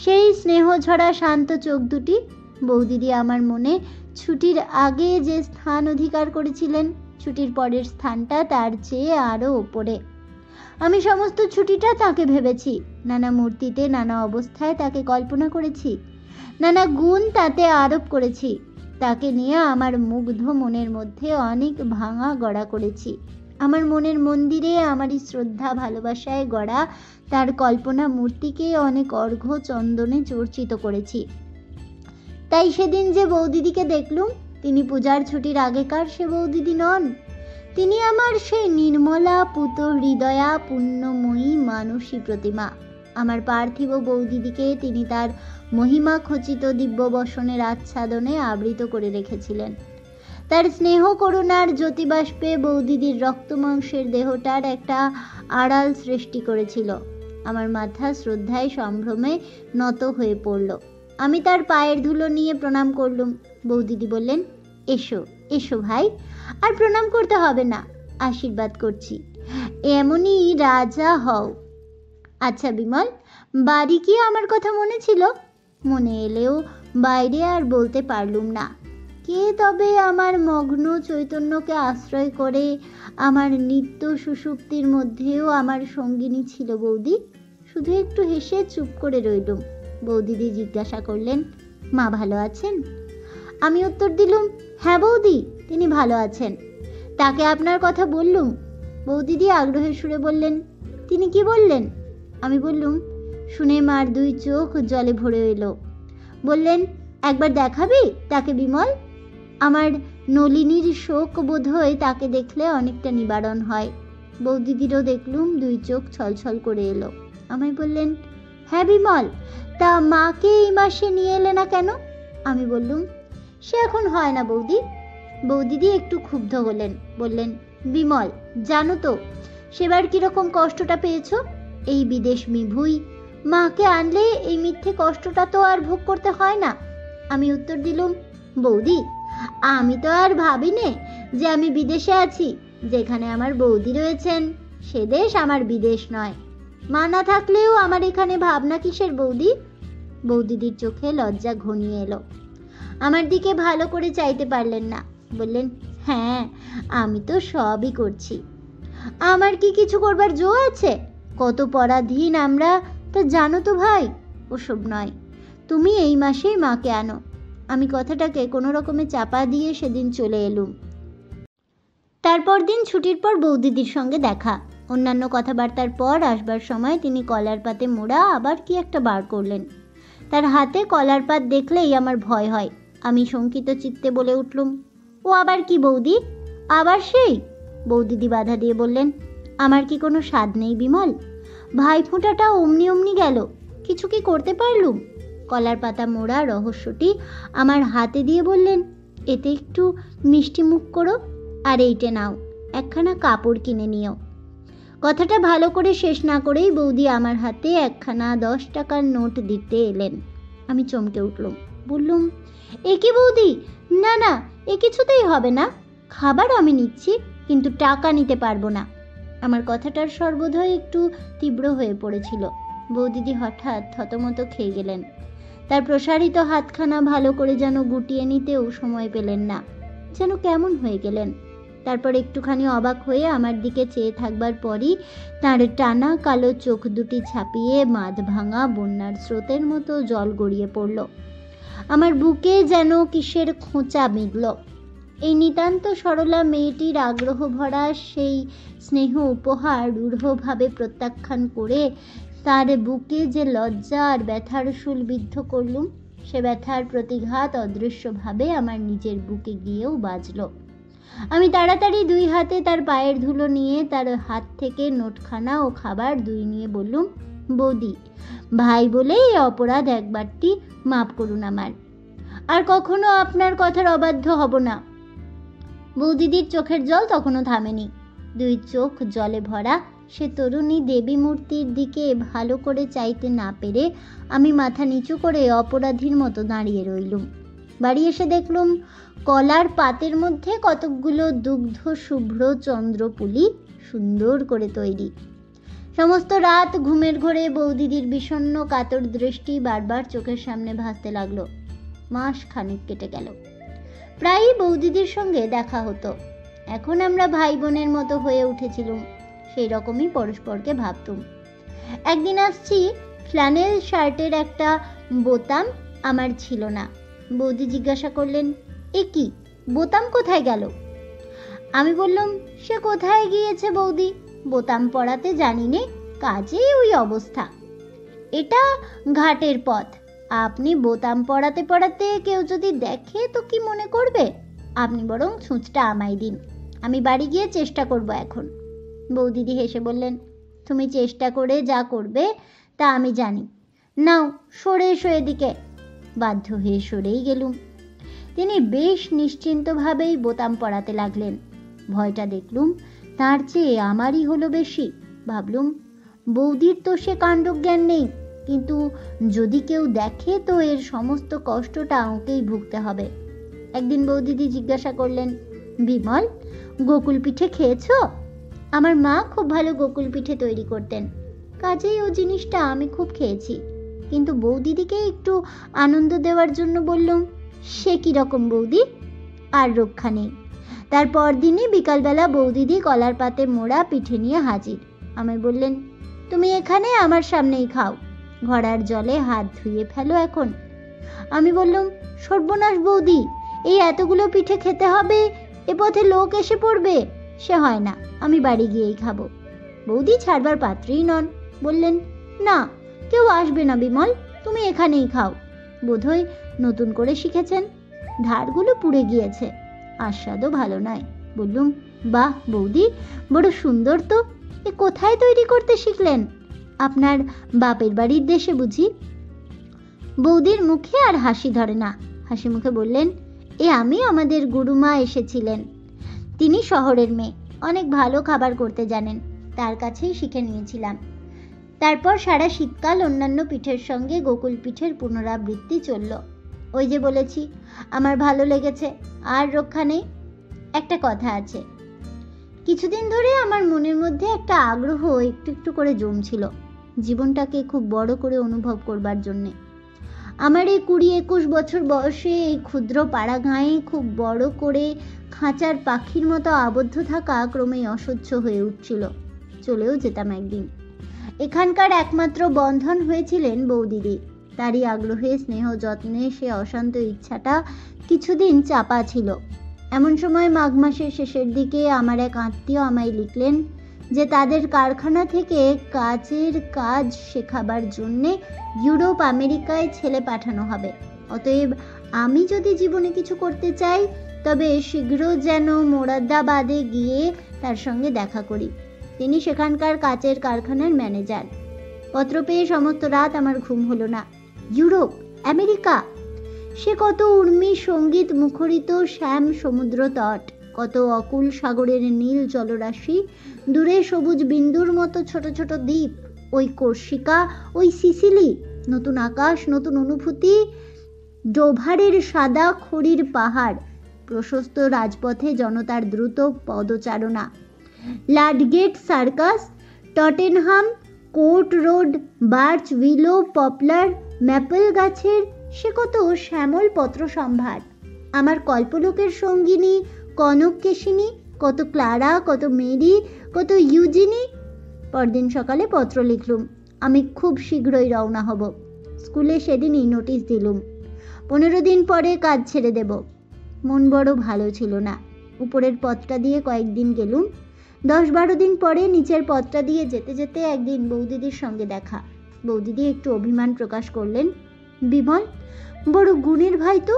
সেই স্নেহঝরা শান্ত চোখ দুটি। বৌদিদি আমার মনে ছুটির আগে যে স্থান অধিকার করেছিলেন, ছুটির পরের স্থানটা তার চেয়ে আরও ওপরে। আমি সমস্ত ছুটিটা তাকে ভেবেছি, নানা মূর্তিতে নানা অবস্থায় তাকে কল্পনা করেছি, নানা গুণ তাতে আরোপ করেছি। তাকে নিয়ে আমার মুগ্ধ মনের মধ্যে অনেক ভাঙা গড়া করেছি। আমার মনের মন্দিরে আমারই শ্রদ্ধা ভালোবাসায় গড়া তার কল্পনা মূর্তিকে অনেক অর্ঘ্য চন্দনে চর্চিত করেছি। তাই সেদিন যে বৌদিদিকে দেখলুম, তিনি পূজার ছুটির আগেকার সে বৌদিদি নন। তিনি আমার সেই নির্মলা পুত হৃদয়া পুণ্যময়ী মানসী প্রতিমা। আমার পার্থিব বৌদিদিকে তিনি তার মহিমা খচিত দিব্য বসনের আচ্ছাদনে আবৃত করে রেখেছিলেন। তার স্নেহ করুণার জ্যোতিবাষ্পে বৌদিদির রক্তমাংসের দেহটার একটা আড়াল সৃষ্টি করেছিল। আমার মাথা শ্রদ্ধায় সম্ভ্রমে নত হয়ে পড়ল। আমি তার পায়ের ধুলো নিয়ে প্রণাম করলুম। বৌদিদি বললেন, এসো। এসো ভাই, আর প্রণাম করতে হবে না, আশীর্বাদ করছি, এমনই রাজা হও। আচ্ছা বিমল, বাড়ি কি আমার কথা মনে ছিল? মনে এলেও বাইরে আর বলতে পারলুম না। কে তবে আমার মগ্ন চৈতন্যকে আশ্রয় করে আমার নিত্য সুষুপ্তির মধ্যেও আমার সঙ্গিনী ছিল বৌদি। শুধু একটু হেসে চুপ করে রইলুম। বৌদিদি জিজ্ঞাসা করলেন, মা ভালো আছেন? আমি উত্তর দিলুম, হ্যাঁ বৌদি, তিনি ভালো আছেন। তাকে আপনার কথা বললুম। বৌদিদি আগ্রহের সুরে বললেন, তিনি কি বললেন? আমি বললুম। শুনে মার দুই চোখ জলে ভরে এলো। বললেন, একবার দেখাবি তাকে বিমল? আমার নলিনীর শোক বোধ হয় তাকে দেখলে অনেকটা নিবারণ হয়। বৌদিদিরও দেখলুম দুই চোখ ছলছল করে এলো। আমায় বললেন, হ্যাঁ বিমল, তা মাকে এই মাসে নিয়ে এলে না কেন? আমি বললুম, সে এখন হয় না বৌদি। বৌদিদি একটু ক্ষুব্ধ হলেন, বললেন, বিমল, জানো তো সেবার কিরকম কষ্টটা পেয়েছ? এই বিদেশ বিভুঁই মাকে আনলে এই মিথ্যে কষ্টটা তো আর ভোগ করতে হয় না। আমি উত্তর দিলুম, বৌদি, আমি তো আর ভাবি নে যে আমি বিদেশে আছি। যেখানে আমার বৌদি রয়েছেন সে দেশ আমার বিদেশ নয়। মা না থাকলেও আমার এখানে ভাবনা কিসের বৌদি? বৌদিদির চোখে লজ্জা ঘনিয়ে এলো। আমার দিকে ভালো করে চাইতে পারলেন না। বললেন, হ্যাঁ, আমি তো সবই করছি। আমার কি কিছু করবার জো আছে? কত পরাধীন আমরা, তা জানো তো ভাই। ওসব নয়, তুমি এই মাসেই মাকে আনো। আমি কথাটাকে কোনো রকমে চাপা দিয়ে সেদিন চলে এলুম। তারপর দিন ছুটির পর বৌদিদির সঙ্গে দেখা। অন্যান্য কথাবার্তার পর আসবার সময় তিনি কলার পাতে মোড়া আবার কি একটা বার করলেন। তার হাতে কলার পাত দেখলেই আমার ভয় হয়। আমি শঙ্কিত চিত্তে বলে উঠলুম, ও আবার কি বৌদি? আবার সেই? বৌদিদি বাধা দিয়ে বললেন, আমার কি কোনো স্বাদ নেই বিমল? ভাইফোঁটাটা অমনি অমনি গেল, কিছু কি করতে পারলুম? কলার পাতা মোড়া রহস্যটি আমার হাতে দিয়ে বললেন, এতে একটু মিষ্টি মুখ করো, আর এইটে নাও, একখানা কাপড় কিনে নিও। কথাটা ভালো করে শেষ না করেই বৌদি আমার হাতে একখানা 10 টাকার নোট দিতে এলেন। আমি চমকে উঠলুম, বললুম, এ কি বৌদি? না না, এ কিছুতেই হবে না। খাবার আমি নিচ্ছি, কিন্তু টাকা নিতে পারবো না। আমার কথাটার সর্বদয় একটু তীব্র হয়ে পড়েছিল। বৌদিদি হঠাৎ থতমত খেয়ে গেলেন। তার প্রসারিত হাতখানা ভালো করে যেন গুটিয়ে নিতেও সময় পেলেন না, যেন কেমন হয়ে গেলেন। তারপর একটুখানি অবাক হয়ে আমার দিকে চেয়ে থাকবার পরই তার টানা কালো চোখ দুটি ছাপিয়ে বাঁধ ভাঙা বন্যার স্রোতের মতো জল গড়িয়ে পড়ল। আমার বুকে যেন কিসের খোঁচা বিঁধল। এই নিতান্ত সরলা মেয়েটির আগ্রহ ভরা সেই স্নেহ উপহার রূঢ়ভাবে প্রত্যাখ্যান করে তার বুকে যে লজ্জা আর ব্যথার শুল বিদ্ধ করলুম, সে ব্যথার প্রতিঘাত অদৃশ্যভাবে আমার নিজের বুকে গিয়েও বাজল। আমি তাড়াতাড়ি 2 হাতে তার পায়ের ধুলো নিয়ে তার হাত থেকে নোটখানা ও খাবার দুই নিয়ে বললুম, বৌদি, ভাই বলে এই অপরাধ একবারটি মাপ করুন আমার। আর কখনো আপনার কথার অবাধ্য হব না। বৌদিদির চোখের জল তখনও থামেনি। 2 চোখ জলে ভরা সে তরুণী দেবী মূর্তির দিকে ভালো করে চাইতে না পেরে আমি মাথা নিচু করে অপরাধীর মতো দাঁড়িয়ে রইলুম। বাড়ি এসে দেখলুম কলার পাতের মধ্যে কতকগুলো দুগ্ধ শুভ্র চন্দ্রপুলি সুন্দর করে তৈরি। সমস্ত রাত ঘুমের ঘোরে বৌদিদির বিষণ্ণ কাতর দৃষ্টি বারবার চোখের সামনে ভাসতে লাগলো। মাস খানিক কেটে গেল। প্রায়ই বৌদিদির সঙ্গে দেখা হতো। এখন আমরা ভাই বোনের মতো হয়ে উঠেছিলুম, সেই রকমই পরস্পরকে ভাবতুম। একদিন আসছি, ফ্ল্যানেল শার্টের একটা বোতাম আমার ছিল না। বৌদি জিজ্ঞাসা করলেন, এ কি, বোতাম কোথায় গেল? আমি বললাম, সে কোথায় গিয়েছে বৌদি, বোতাম পরাতে জানি নে, কাজেই ওই অবস্থা। এটা ঘাটের পথ, আপনি বোতাম পরাতে পরাতে কেউ যদি দেখে তো কি মনে করবে? আপনি বরং ছুঁচটা আমায় দিন, আমি বাড়ি গিয়ে চেষ্টা করব এখন। বৌদিদি হেসে বললেন, তুমি চেষ্টা করে যা করবে তা আমি জানি, নাও সরে এসো এদিকে। বাধ্য হয়ে সরেই গেলুম। তিনি বেশ নিশ্চিন্তভাবেই বোতাম পরাতে লাগলেন। ভয়টা দেখলুম তার চেয়ে আমারই হলো বেশি। ভাবলুম, বৌদির তো সে কাণ্ডজ্ঞান নেই, কিন্তু যদি কেউ দেখে তো এর সমস্ত কষ্টটা ওকেই ভুগতে হবে। একদিন বৌদিদি জিজ্ঞাসা করলেন, বিমল, গোকুল পিঠে খেয়েছো? আমার মা খুব ভালো গোকুল পিঠে তৈরি করতেন, কাজেই ও জিনিসটা আমি খুব খেয়েছি। কিন্তু বৌদিদিকে একটু আনন্দ দেওয়ার জন্য বললাম, সে কীরকম বৌদি? আর রক্ষা নেই। তারপর দিনই বিকালবেলা বৌদিদি কলার পাতে মোড়া পিঠে নিয়ে হাজির। আমায় বললেন, তুমি এখানে আমার সামনেই খাও, ঘড়ার জলে হাত ধুয়ে ফেলো এখন। আমি বললাম, সর্বনাশ বৌদি, এই এতগুলো পিঠে খেতে হবে, এ পথে লোক এসে পড়বে, সে হয় না, আমি বাড়ি গিয়েই খাবো। বৌদি ছাড়বার পাত্রই নন, বললেন, না, কেউ আসবে না বিমল, তুমি এখানেই খাও। বোধহয় নতুন করে শিখেছেন, ধারগুলো পুড়ে গিয়েছে, আস্বাদও ভালো নয়। বললুম, বাহ বৌদি, বড় সুন্দর তো, এ কোথায় তৈরি করতে শিখলেন? আপনার বাপের বাড়ির দেশে বুঝি? বৌদির মুখে আর হাসি ধরে না, হাসি মুখে বললেন, এ আমি আমাদের গুরুমা এসেছিলেন, তিনি শহরের মেয়ে, অনেক ভালো খাবার করতে জানেন, তার কাছেই শিখে নিয়েছিলাম। তারপর সারা শীতকাল অন্যান্য পিঠের সঙ্গে গোকুল পিঠের পুনরাবৃত্তি চলল। ওই যে বলেছি, আমার ভালো লেগেছে, আর রক্ষা নেই। একটা কথা আছে, কিছুদিন ধরে আমার মনের মধ্যে একটা আগ্রহ একটু একটু করে জমছিল, জীবনটাকে খুব বড় করে অনুভব করবার জন্যে। আমার এই 20-21 বছর বয়সে এই ক্ষুদ্র পাড়া গাঁয়ে খুব বড় করে খাঁচার পাখির মতো আবদ্ধ থাকা ক্রমেই অসহ্য হয়ে উঠছিল। চলেও যেতাম একদিন। এখানকার একমাত্র বন্ধন হয়েছিলেন বৌদিদি, তারই আগ্রহে স্নেহ যত্নে সে অশান্ত ইচ্ছাটা কিছুদিন চাপা ছিল। এমন সময় মাঘ মাসের শেষের দিকে আমার এক আত্মীয় আমায় লিখলেন যে তাদের কারখানা থেকে কাচের কাজ শেখাবার জন্যে ইউরোপ আমেরিকায় ছেলে পাঠানো হবে, অতএব আমি যদি জীবনে কিছু করতে চাই তবে শীঘ্র যেন মোরাদাবাদে গিয়ে তার সঙ্গে দেখা করি। তিনি সেখানকার কাচের কারখানার ম্যানেজার। পত্র পেয়ে সমস্ত রাত আমার ঘুম হলো না। ইউরোপ, আমেরিকা, সে কত উর্মি সঙ্গীত মুখরিত শ্যাম সমুদ্র তট, কত অকুল সাগরের নীল জলরাশি, দূরে সবুজ বিন্দুর মতো ছোট ছোট দ্বীপ, ওই কর্সিকা, ওই সিসিলি, নতুন আকাশ, নতুন অনুভূতি, ডোভারের সাদা খড়ির পাহাড়, প্রশস্ত রাজপথে জনতার দ্রুত পদচারণা, Ludgate Circus, Tottenham Court Road, birch willow, poplar, maple গাছের সে কত শ্যামল পত্র সম্ভার, আমার কল্পলোকের সঙ্গিনী কনক কেশিনী, কত ক্লারা, কত মেরি, কত ইউজিনি। পরদিন সকালে পত্র লিখলুম, আমি খুব শীঘ্রই রওনা হব। স্কুলে সেদিনই নোটিশ দিলুম, 15 দিন পরে কাজ ছেড়ে দেব। মন বড় ভালো ছিল না। উপরের পথটা দিয়ে কয়েকদিন গেলুম, 10-12 দিন পরে নিচের পথটা দিয়ে যেতে যেতে একদিন বৌদিদির সঙ্গে দেখা। বৌদিদি একটু অভিমান প্রকাশ করলেন, বিমল, বড় গুণের ভাই তো,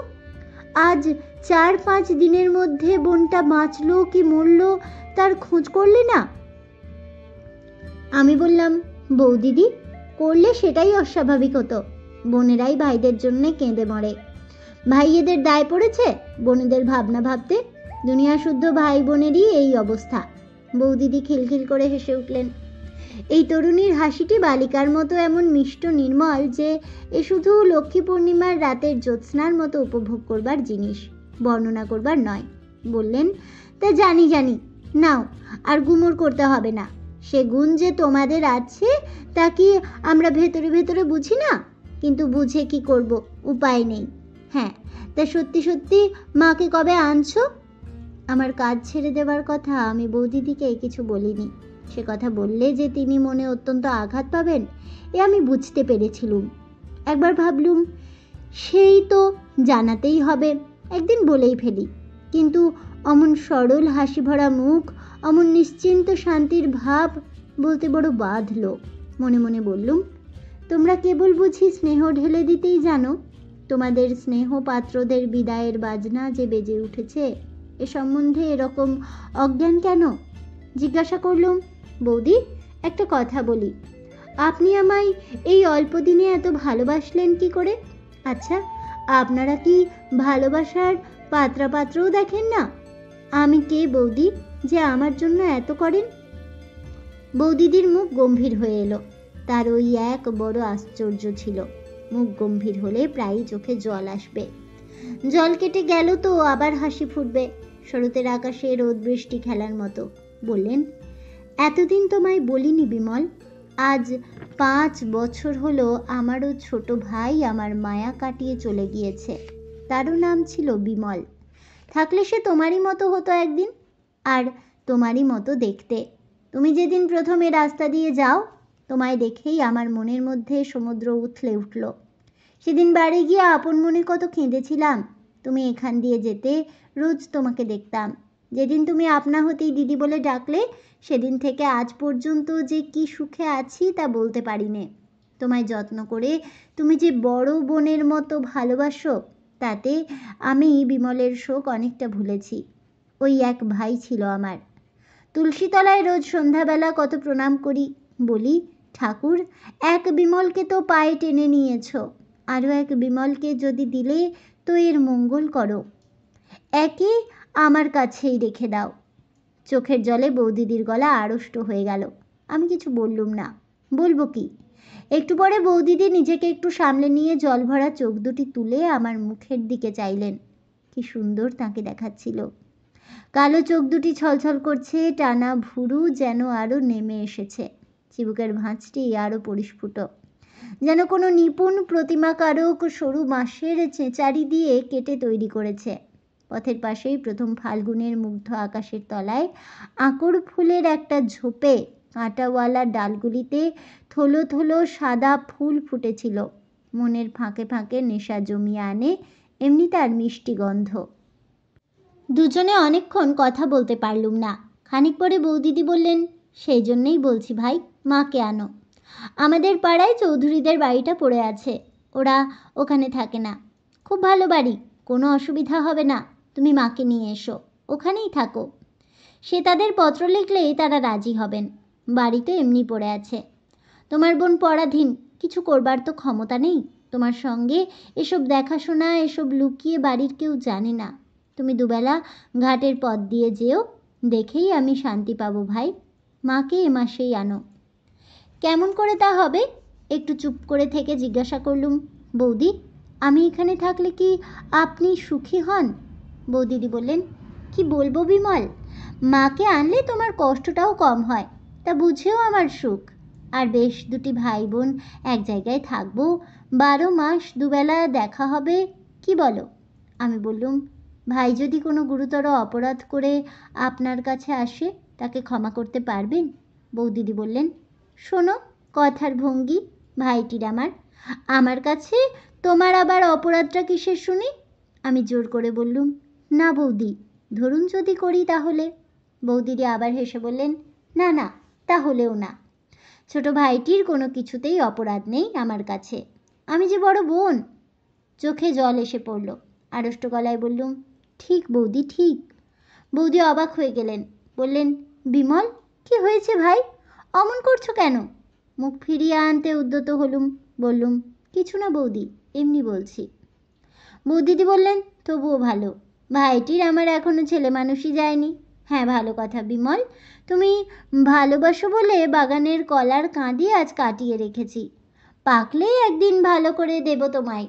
আজ 4-5 দিনের মধ্যে বোনটা বাঁচলো কি মরলো তার খোঁজ করলে না? আমি বললাম, বৌদিদি, করলে সেটাই অস্বাভাবিক হতো, বোনেরাই ভাইদের জন্য কেঁদে মরে, ভাইয়েদের দায় পড়েছে বোনেদের ভাবনা ভাবতে, দুনিয়া শুদ্ধ ভাই বোনেরই এই অবস্থা। বৌদিদি খিলখিল করে হেসে উঠলেন। এই তরুণীর হাসিটি বালিকার মতো এমন মিষ্ট নির্মল যে এ শুধু লক্ষ্মী পূর্ণিমার রাতের জ্যোৎস্নার মতো উপভোগ করবার জিনিস, বর্ণনা করবার নয়। বললেন, তা জানি জানি, নাও আর গুমর করতে হবে না, সে গুণ যে তোমাদের আছে তা কি আমরা ভেতরে ভেতরে বুঝি না? কিন্তু বুঝে কি করব, উপায় নেই। হ্যাঁ, তা সত্যি সত্যি মাকে কবে আনছো? আমার কাজ ছেড়ে দেবার কথা আমি বৌদিদিকে কিছু বলিনি। সে কথা বললে যে তিনি মনে অত্যন্ত আঘাত পাবেন এ আমি বুঝতে পেরেছিলুম। একবার ভাবলুম, সেই তো জানাতেই হবে, একদিন বলেই ফেলি। কিন্তু অমন সরল হাসি ভরা মুখ, অমন নিশ্চিন্ত শান্তির ভাব বলতে বড় বাধল। মনে মনে বললুম, তোমরা কেবল বুঝি স্নেহ ঢেলে দিতেই জানো, তোমাদের স্নেহ পাত্রদের বিদায়ের বাজনা যে বেজে উঠেছে এ সম্বন্ধে এরকম অজ্ঞান কেন? জিজ্ঞাসা করলুম, বৌদি, একটা কথা বলি, আপনি আমায় এই অল্প দিনে এত ভালোবাসলেন কি করে? আচ্ছা, আপনারা কি ভালোবাসার পাত্রও দেখেন না? আমি কে বৌদি যে আমার জন্য এত করেন? বৌদিদির মুখ গম্ভীর হয়ে এলো। তার ওই এক বড় আশ্চর্য ছিল, মুখ গম্ভীর হলে প্রায়ই চোখে জল আসবে। জল কেটে গেল তো আবার হাসি ফুটবে, শরতের আকাশে রোদ বৃষ্টি খেলার মতো। বললেন, এতদিন তোমায় বলিনি বিমল, আজ 5 বছর হলো আমারও ছোট ভাই আমার মায়া কাটিয়ে চলে গিয়েছে। তারও নাম ছিল বিমল। থাকলে সে তোমারই মতো হতো একদিন, আর তোমারই মতো দেখতে। তুমি যেদিন প্রথমে রাস্তা দিয়ে যাও, তোমায় দেখেই আমার মনের মধ্যে সমুদ্র উথলে উঠল। সেদিন বাড়ি গিয়ে আপন মনে কত কেঁদেছিলাম। তুমি এখান দিয়ে যেতে, রোজ তোমাকে দেখতাম। যেদিন তুমি আপনা হতেই দিদি বলে ডাকলে, সেদিন থেকে আজ পর্যন্ত যে কি সুখে আছি তা বলতে পারি নে। তোমায় যত্ন করে তুমি যে বড় বোনের মতো ভালোবাসো, তাতে আমি বিমলের শোক অনেকটা ভুলেছি। ওই এক ভাই ছিল আমার। তুলসীতলায় রোজ সন্ধ্যাবেলা কত প্রণাম করি, বলি, ঠাকুর, এক বিমলকে তো পায়ে টেনে নিয়েছ, আরও এক বিমলকে যদি দিলে তো এর মঙ্গল করো, একে আমার কাছেই রেখে দাও। চোখের জলে বৌদিদির গলা আড়ষ্ট হয়ে গেল। আমি কিছু বললুম না। বলবো কি? একটু পরে বৌদিদি নিজেকে একটু সামলে নিয়ে জল ভরা চোখ দুটি তুলে আমার মুখের দিকে চাইলেন। কি সুন্দর তাকে দেখাচ্ছিল। কালো চোখ দুটি ছলছল করছে, টানা ভুরু যেন আরও নেমে এসেছে, চিবুকের ভাঁজটি আরও পরিস্ফুট, যেন কোনো নিপুণ প্রতিমাকারক সরু বাঁশের চেঁচারি দিয়ে কেটে তৈরি করেছে। পথের পাশেই প্রথম ফাল্গুনের মুগ্ধ আকাশের তলায় আঁকড় ফুলের একটা ঝোপে কাঁটাওয়ালা ডালগুলিতে থলো থলো সাদা ফুল ফুটেছিল। মনের ফাঁকে ফাঁকে নেশা জমিয়ে আনে এমনি তার মিষ্টি গন্ধ। দুজনে অনেকক্ষণ কথা বলতে পারলুম না। খানিক পরে বৌদিদি বললেন, সেই জন্যেই বলছি ভাই, মাকে আনো। আমাদের পাড়ায় চৌধুরীদের বাড়িটা পড়ে আছে, ওরা ওখানে থাকে না। খুব ভালো বাড়ি, কোনো অসুবিধা হবে না। তুমি মাকে নিয়ে এসো, ওখানেই থাকো। সে তাদের পত্র লিখলেই তারা রাজি হবেন। বাড়ি তো এমনি পড়ে আছে। তোমার বোন পরাধীন, কিছু করবার তো ক্ষমতা নেই। তোমার সঙ্গে এসব দেখাশোনা, এসব লুকিয়ে বাড়ির কেউ জানে না। তুমি দুবেলা ঘাটের পথ দিয়ে যেও, দেখেই আমি শান্তি পাবো ভাই। মাকে এ মাসেই আনো। কেমন করে তা হবে? একটু চুপ করে থেকে জিজ্ঞাসা করলুম, বৌদি, আমি এখানে থাকলে কি আপনি সুখী হন? বৌদিদি বললেন, কি বলবো বিমল, মাকে আনলে তোমার কষ্টটাও কম হয়, তা বুঝেও আমার সুখ। আর বেশ দুটি ভাই বোন এক জায়গায় থাকবো, 12 মাস দুবেলা দেখা হবে, কি বলো? আমি বললুম, ভাই যদি কোনো গুরুতর অপরাধ করে আপনার কাছে আসে, তাকে ক্ষমা করতে পারবেন? বৌদিদি বললেন, শোনো কথার ভঙ্গি ভাইটির আমার কাছে তোমার আবার অপরাধটা কিসের শুনি? আমি জোর করে বললুম, না বৌদি, ধরুন যদি করি তাহলে। বৌদিদি আবার হেসে বললেন, না না, তাহলেও না। ছোট ভাইটির কোনো কিছুতেই অপরাধ নেই আমার কাছে, আমি যে বড় বোন। চোখে জল এসে পড়ল। আড়ষ্ট গলায় বললুম, ঠিক বৌদি, ঠিক। বৌদি অবাক হয়ে গেলেন, বললেন, বিমল, কি হয়েছে ভাই, অমন করছো কেন? মুখ ফিরিয়ে আনতে উদ্যত হলুম। বললুম, কিছু না বৌদি, এমনি বলছি। বৌদিদি বললেন, তবুও ভালো, ভাইটির আমার এখনো ছেলে মানুষই যায়নি। হ্যাঁ, ভালো কথা বিমল, তুমি ভালোবাসো বলে বাগানের কলার কাঁদি আজ কাটিয়ে রেখেছি, পাকলেই একদিন ভালো করে দেব তোমায়।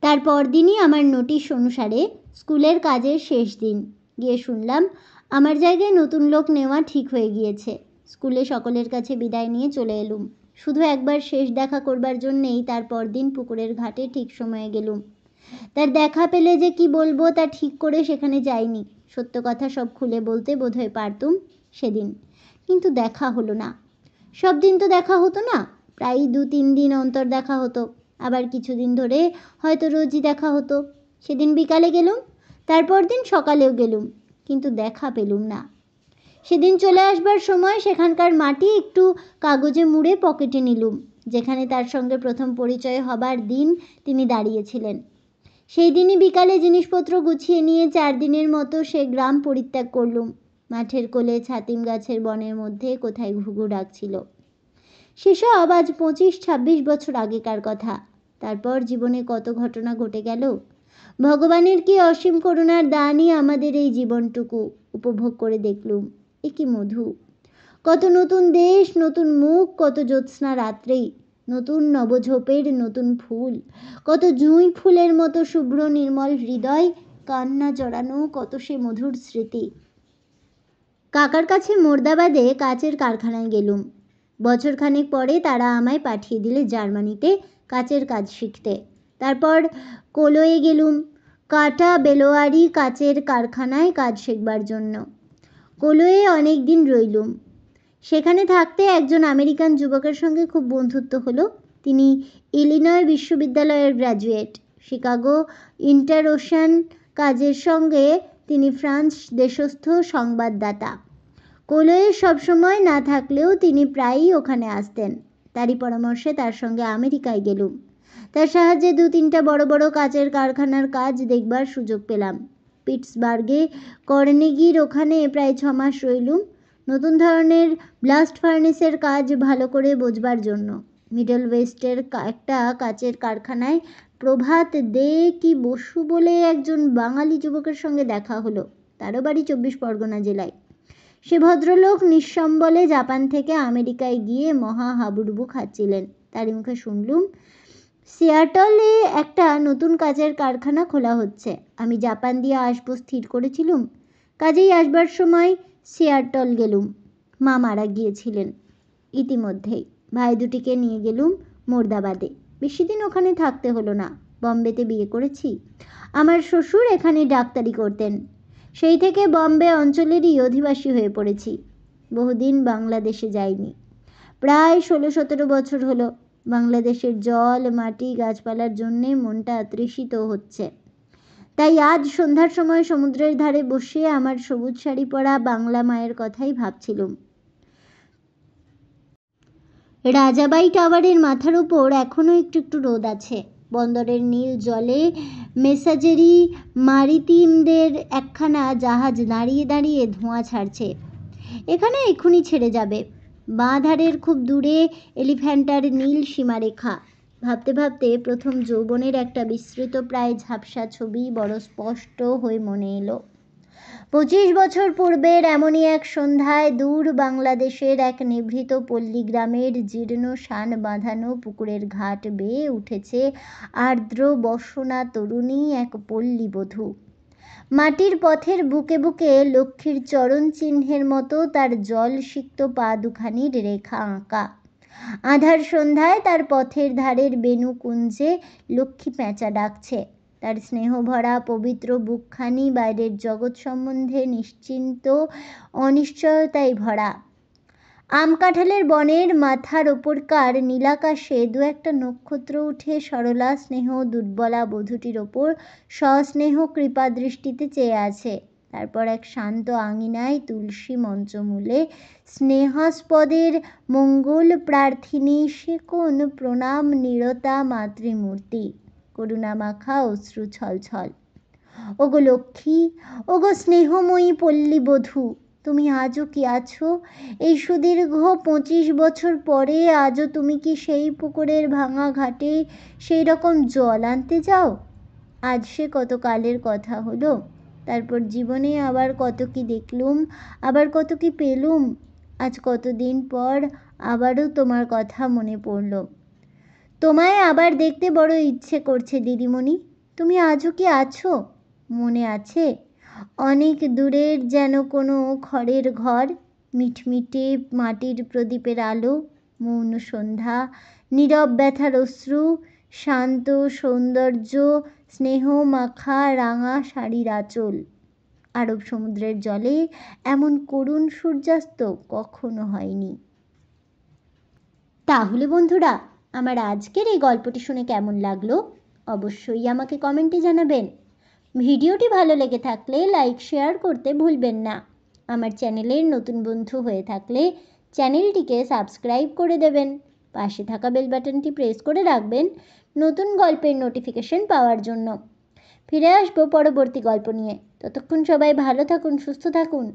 তারপর দিনই আমার নোটিশ অনুসারে স্কুলের কাজের শেষ দিন। গিয়ে শুনলাম আমার জায়গায় নতুন লোক নেওয়া ঠিক হয়ে গিয়েছে। স্কুলে সকলের কাছে বিদায় নিয়ে চলে এলুম। শুধু একবার শেষ দেখা করবার জন্যেই তারপর দিন পুকুরের ঘাটে ঠিক সময়ে গেলুম। তার দেখা পেলে যে কি বলবো তা ঠিক করে সেখানে যাইনি। সত্য কথা সব খুলে বলতে বোধহয় পারতুম সেদিন, কিন্তু দেখা হলো না। সব দিন তো দেখা হতো না, প্রায় 2-3 দিন অন্তর দেখা হতো, আবার কিছুদিন ধরে হয়তো রোজই দেখা হতো। সেদিন বিকালে গেলুম, তারপর দিন সকালেও গেলুম, কিন্তু দেখা পেলুম না। সেদিন চলে আসবার সময় সেখানকার মাটি একটু কাগজে মুড়ে পকেটে নিলুম, যেখানে তার সঙ্গে প্রথম পরিচয় হবার দিন তিনি দাঁড়িয়েছিলেন। সেই দিনই বিকালে জিনিসপত্র গুছিয়ে নিয়ে 4 দিনের মতো সে গ্রাম পরিত্যাগ করলুম। মাঠের কোলে ছাতিম গাছের বনের মধ্যে কোথায় ঘুঘু ডাকছিল। সেসব আজ 25-26 বছর আগেকার কথা। তারপর জীবনে কত ঘটনা ঘটে গেল। ভগবানের কি অসীম করুণার দানই আমাদের এই জীবনটুকু উপভোগ করে দেখলুম। এ কি মধু! কত নতুন দেশ, নতুন মুখ, কত জ্যোৎস্না রাত্রেই। নতুন নবঝোপের নতুন ফুল, কত জুঁই ফুলের মতো শুভ্র নির্মল হৃদয়, কান্না জড়ানো কত সে মধুর স্মৃতি। কাকার কাছে মোর্দাবাদে কাচের কারখানায় গেলুম। বছরখানেক পরে তারা আমায় পাঠিয়ে দিলে জার্মানিতে কাচের কাজ শিখতে। তারপর কলোয়ে গেলুম কাটা বেলোয়ারি কাচের কারখানায় কাজ শিখবার জন্য। কলোয়ে অনেক দিন রইলুম। সেখানে থাকতে একজন আমেরিকান যুবকের সঙ্গে খুব বন্ধুত্ব হলো। তিনি ইলিনয় বিশ্ববিদ্যালয়ের গ্র্যাজুয়েট। শিকাগো ইন্টারওশান কাজের সঙ্গে তিনি ফ্রান্স দেশস্থ সংবাদদাতা। কলোয়ে সবসময় না থাকলেও তিনি প্রায়ই ওখানে আসতেন। তারই পরামর্শে তার সঙ্গে আমেরিকায় গেলুম। তার সাহায্যে 2-3টা বড় বড় কাচের কারখানার কাজ দেখবার সুযোগ পেলাম। পিটসবার্গে কর্নেগির ওখানে প্রায় 6 মাস রইলুম, নতুন ধরনের ব্লাস্ট ফার্নেসের কাজ ভালো করে বোঝবার জন্য। মিডল ওয়েস্টের একটা কাচের কারখানায় প্রভাত দে কি বসু বলে একজন বাঙালি যুবকের সঙ্গে দেখা হলো। তারও বাড়ি 24 পরগনা জেলায়। সে ভদ্রলোক নিঃসম্বলে জাপান থেকে আমেরিকায় গিয়ে মহা হাবুডুবু খাচ্ছিলেন। তারই মুখে শুনলুম সিয়াটলে একটা নতুন কাচের কারখানা খোলা হচ্ছে। আমি জাপান দিয়ে আসবো স্থির করেছিলুম। কাজেই আসবার সময় সিয়াটল গেলুম। মা মারা গিয়েছিলেন ইতিমধ্যেই। ভাই দুটিকে নিয়ে গেলুম মোর্দাবাদে। বেশি দিন ওখানে থাকতে হলো না। বম্বেতে বিয়ে করেছি। আমার শ্বশুর এখানে ডাক্তারি করতেন। সেই থেকে বম্বে অঞ্চলেরই অধিবাসী হয়ে পড়েছি। বহুদিন বাংলাদেশে যাইনি। প্রায় 16-17 বছর হলো। বাংলাদেশের জল মাটি গাছপালার জন্যে মনটা তৃষিত হচ্ছে। তাই আজ সন্ধ্যার সময় সমুদ্রের ধারে বসে আমার সবুজ শাড়ি পরা বাংলা মায়ের কথাই ভাবছিলুম। রাজাবাই টাওয়ারের মাথার উপর এখনও একটু একটু রোদ আছে। বন্দরের নীল জলে মেসাজেরি মারিতিমদের একখানা জাহাজ দাঁড়িয়ে দাঁড়িয়ে ধোঁয়া ছাড়ছে। এখানে এক্ষুনি ছেড়ে যাবে। বাঁ ধারের খুব দূরে এলিফ্যান্টার নীল সীমারেখা। ভাবতে ভাবতে প্রথম যৌবনের একটা বিস্তৃত প্রায় ঝাপসা ছবি বড় স্পষ্ট হয়ে মনে এলো। 25 বছর পূর্বের এমনই এক সন্ধ্যায় দূর বাংলাদেশের এক নিভৃত পল্লী গ্রামের জীর্ণ শান বাঁধানো পুকুরের ঘাট বেয়ে উঠেছে আর্দ্র বসনা তরুণী এক পল্লী বধূ। মাটির পথের বুকে বুকে লক্ষ্মীর চরণ চিহ্নের মতো তার জল সিক্ত পা দুখানির রেখা আঁকা। আঁধার সন্ধ্যায় তার পথের ধারের বেনু কুঞ্জে লক্ষ্মী পেঁচা ডাকছে। তার স্নেহভরা পবিত্র বুকখানি বাইরের জগৎ সম্বন্ধে নিশ্চিন্ত অনিশ্চয়তায় ভরা। আম কাঁঠালের বনের মাথার ওপরকার নীলাকাশে 2-1টা নক্ষত্র উঠে সরলা স্নেহ দুর্বলা বধূটির ওপর সস্নেহ কৃপা দৃষ্টিতে চেয়ে আছে। তারপর এক শান্ত আঙিনায় তুলসী মঞ্চমূলে স্নেহাস্পদের মঙ্গল প্রার্থিনী সে কোন প্রণাম নিরতা মাতৃমূর্তি, করুণামাখা অশ্রু ছলছল। ওগো লক্ষ্মী, ওগো স্নেহময়ী পল্লী বধূ, তুমি আজও কি আছো? এই সুদীর্ঘ 25 বছর পরে আজও তুমি কি সেই পুকুরের ভাঙা ঘাটে সেই রকম জল আনতে যাও? আজ সে কত কালের কথা হলো। তারপর জীবনে আবার কত কি দেখলুম, আবার কত কি পেলুম। আজ কতদিন পর আবারও তোমার কথা মনে পড়ল। তোমায় আবার দেখতে বড় ইচ্ছে করছে দিদিমণি। তুমি আজও কি আছো? মনে আছে অনেক দূরের যেন কোনো খড়ের ঘর, মিটমিটে মাটির প্রদীপের আলো, মৌন সন্ধ্যা, নীরব ব্যথার অশ্রু, শান্ত সৌন্দর্য, স্নেহ মাখা রাঙা শাড়ির আঁচল। আরব সমুদ্রের জলে এমন করুণ সূর্যাস্ত কখনো হয়নি। তাহলে বন্ধুরা, আমার আজকের এই গল্পটি শুনে কেমন লাগলো অবশ্যই আমাকে কমেন্টে জানাবেন। ভিডিওটি ভালো লেগে থাকলে লাইক শেয়ার করতে ভুলবেন না। আমার চ্যানেলের নতুন বন্ধু হয়ে থাকলে চ্যানেলটিকে সাবস্ক্রাইব করে দেবেন। পাশে থাকা বেল বাটনটি প্রেস করে রাখবেন নতুন গল্পের নোটিফিকেশন পাওয়ার জন্য। ফিরে আসবো পরবর্তী গল্প নিয়ে। ততক্ষণ সবাই ভালো থাকুন, সুস্থ থাকুন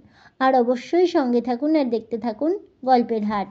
আর অবশ্যই সঙ্গে থাকুন আর দেখতে থাকুন গল্পের হাট।